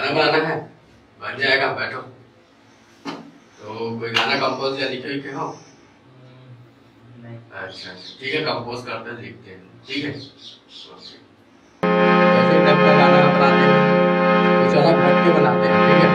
गाना बनाना है, बन जाएगा, बैठो। तो कोई गाना कंपोज या लिखे के हो? नहीं। अच्छा ठीक है, कंपोज करते हैं, लिखते हैं, ठीक है। कैसे टाइप का गाना बनाते हैं, कुछ अलग हट के बनाते हैं, ठीक है।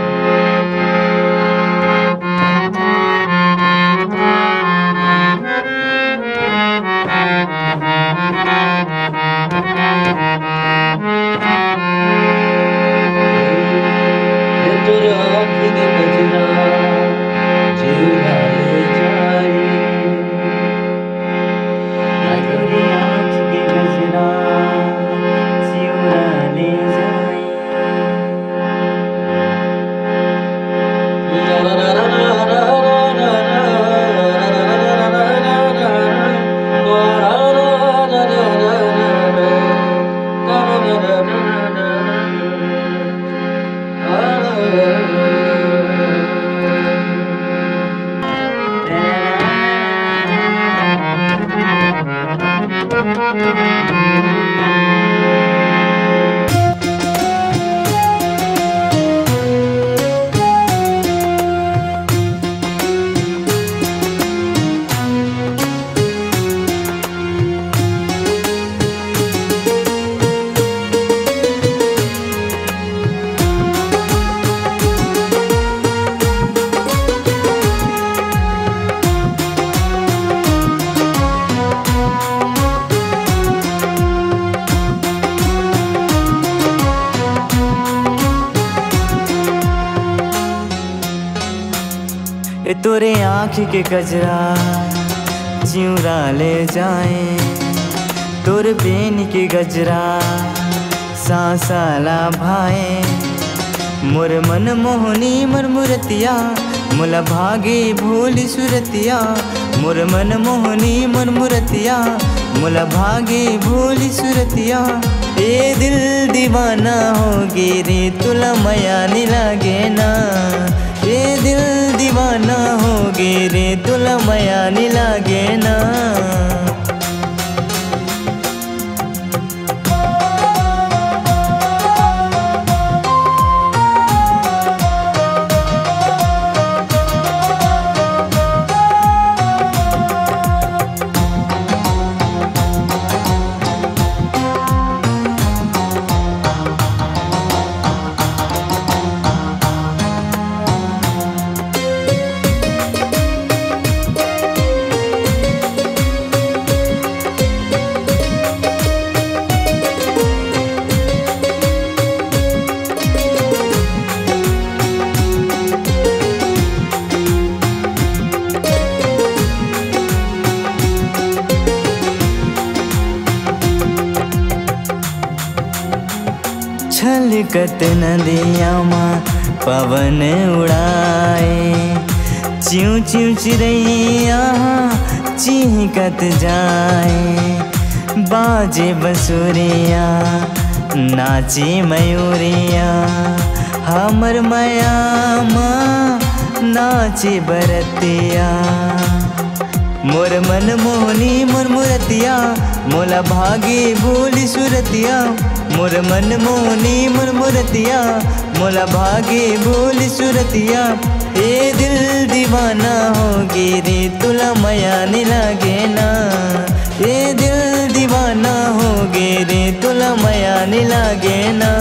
तोरे आँख के कजरा चिउरा ले जाए, तोर बेन के गजरा सासाला भाए। मोर मन मोहनी मोर मुरतिया, मोला भागे भोली सुरतिया। मोर मन मोहनी मोर मुरतिया, मोला भागे भोली सुरतिया। ए दिल दीवाना होगे रे, तुला माया नहीं लागे ना। ए दिल दीवाना होगे रे, तुला माया नहीं लागे ना। छलकत नदिया माँ पवन उड़ाए, चिऊ चिऊ चिड़ैया चिहकत जाए। बाजे बसुरिया नाचे मयूरिया, हमर माया माँ नाचे बरतिया। मोर मन मोहनी मोर मुरतिया, मोला भागे भोली सुरतिया। मोर मन मोहनी मोर मुरतिया, मोला भागे भोली सुरतिया। ए दिल दीवाना होगे रे, तुला माया नहीं लागे ना। ए दिल दीवाना होगे रे, तुला माया नहीं लागे ना।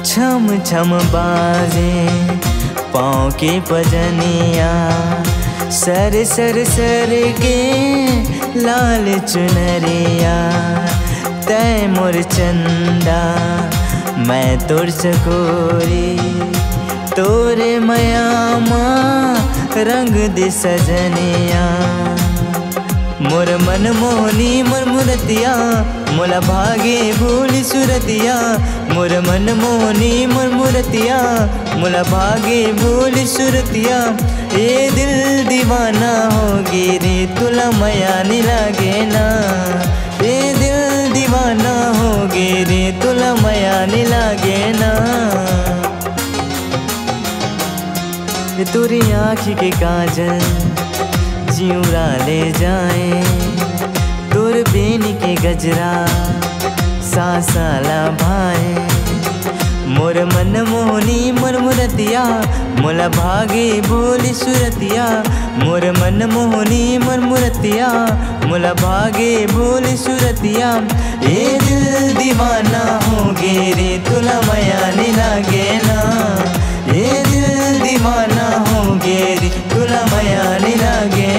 छम छम बाजे पाँव के पजनिया, सर सर सर के लाल चुनरिया तै मोर चंदा मैं तोर चकोरी तोरे मयामा रंग दे सजनिया मोर मन मोहनी मोर मुरतिया मोला भागे भूली सुरतिया मोर मन मोहनी मोर मुरतिया मोला भागे भूली सुरतिया ये दिल दीवाना होगी रे तुला मया नहीं लागे ना ये दिल दीवाना होगी रे तुला मया नहीं लागे ना तुरी आँखी के काजल जिउरा ले जाए तोर बेनी के गजरा सासाला भाए मोर मन मोहनी मोर मुरतिया मोला भागे भोली सुरतिया मोर मन मोहनी मोर मुरतिया मोला भागे भोली सुरतिया ये दिल दीवाना होगे रे तुला मया नहीं लागे ना ये दिल दीवाना होगे रे तुला मया नहीं लागे